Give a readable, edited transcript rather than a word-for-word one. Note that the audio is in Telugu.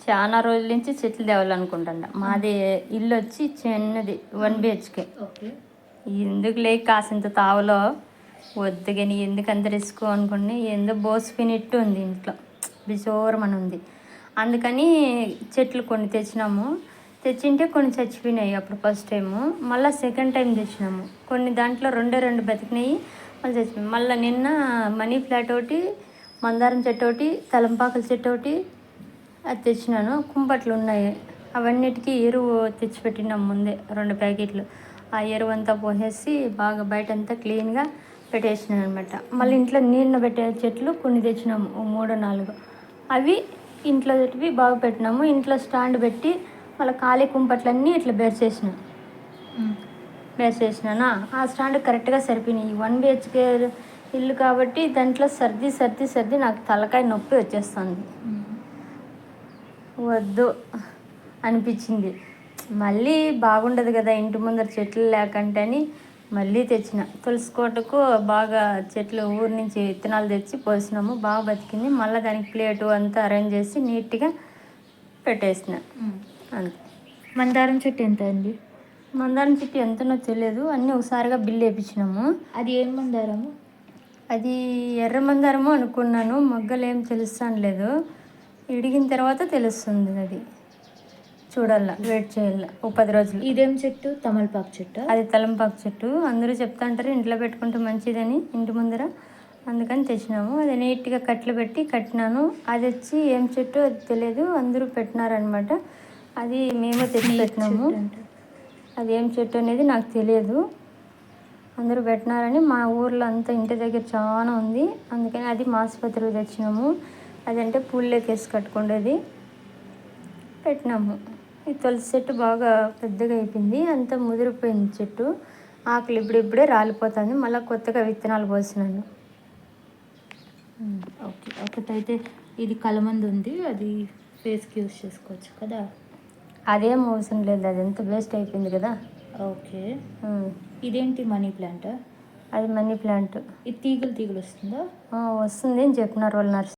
చాలా రోజుల నుంచి చెట్లు తేవాలనుకుంటున్నా. మాది ఇల్లు వచ్చి చిన్నది 1 BHK. ఓకే. ఎందుకు లేక కాసింత తావలో వద్దు కానీ ఎందుకు అంత రిస్క్ అనుకుని ఏందో బోసిపోయినట్టు ఉంది ఇంట్లో, బిసోరమని ఉంది. అందుకని చెట్లు కొన్ని తెచ్చినాము. తెచ్చింటే కొన్ని చచ్చిపోయినాయి అప్పుడు ఫస్ట్ టైము. మళ్ళీ సెకండ్ టైం తెచ్చినాము. కొన్ని దాంట్లో రెండు బతికినాయి, మళ్ళీ చచ్చిపోయినాయి. మళ్ళీ నిన్న మనీ ప్లాంట్ ఒకటి, మందారం చెట్టు ఒకటి, తలంపాకుల చెట్టు ఒకటి అది తెచ్చినాను. కుంపట్లు ఉన్నాయి. అవన్నిటికీ ఎరువు తెచ్చిపెట్టినాం ముందే 2 ప్యాకెట్లు. ఆ ఎరువు అంతా పోసేసి బాగా బయటంతా క్లీన్గా పెట్టేసినాను అనమాట. మళ్ళీ ఇంట్లో నీళ్ళ పెట్టే చెట్లు కొన్ని తెచ్చినాము, 3-4. అవి ఇంట్లో పెట్టి బాగా పెట్టినాము. ఇంట్లో స్టాండ్ పెట్టి మళ్ళీ ఖాళీ కుంపట్లన్నీ ఇట్లా బేర్చేసినానా. ఆ స్టాండ్ కరెక్ట్గా సరిపోయినాయి. 1 BHK ఇల్లు కాబట్టి దాంట్లో సర్ది నాకు తలకాయ నొప్పి వచ్చేస్తుంది. వద్దు అనిపించింది. మళ్ళీ బాగుండదు కదా ఇంటి ముందర చెట్లు లేకంటే అని మళ్ళీ తెచ్చిన. తులసి కోటకు బాగా చెట్లు ఊరి నుంచి విత్తనాలు తెచ్చి పోసినాము, బాగా బతికింది. మళ్ళీ దానికి ప్లేటు అంతా అరేంజ్ చేసి నీట్గా పెట్టేసిన అంతే. మందారం చెట్టు ఎంత అండి? మందారం చెట్టు ఎంతనో తెలియదు, అన్నీ ఒకసారిగా బిల్లు వేయించినాము. అది ఏం మందారము? అది ఎర్ర మందారము అనుకున్నాను, మొగ్గలు ఏం తెలుస్తాను లేదు. ఇడిగిన తర్వాత తెలుస్తుంది. అది చూడాల, వెయిట్ చేయాల ఒక 10 రోజులు. ఇదేం చెట్టు? తమలపాకు చెట్టు. అది తలంపాకు చెట్టు. అందరూ చెప్తా అంటారు ఇంట్లో పెట్టుకుంటే మంచిదని ఇంటి ముందర, అందుకని తెచ్చినాము. అది నీట్గా కట్లు పెట్టి కట్టినాను. అది వచ్చి ఏం చెట్టు అది తెలియదు, అందరూ పెట్టినారనమాట. అది మేము తెచ్చి పెట్టినాము. అది ఏం చెట్టు అనేది నాకు తెలియదు, అందరూ పెట్టినారని. మా ఊర్లో అంతా ఇంటి దగ్గర చాలా ఉంది, అందుకని అది ఆసుపత్రికి తెచ్చినాము. అదంటే పూల్లోకి వేసి కట్టుకుండేది పెట్టినాము. ఈ తులసి చెట్టు బాగా పెద్దగా అయిపోయింది, అంతా ముదిరిపోయింది చెట్టు. ఆకులు ఇప్పుడే రాలిపోతుంది. మళ్ళీ కొత్తగా విత్తనాలు పోసినాను. ఓకే. ఒకటైతే ఇది కలమంది ఉంది, అది ఫేస్కి యూస్ చేసుకోవచ్చు కదా. అదేం అవసరం లేదు, అది ఎంత వేస్ట్ అయిపోయింది కదా. ఓకే. ఇదేంటి? Money plant. అది మనీ ప్లాంట్. ఇది తీగలు వస్తుందా? వస్తుంది అని చెప్పినారు వాళ్ళు నర్స్.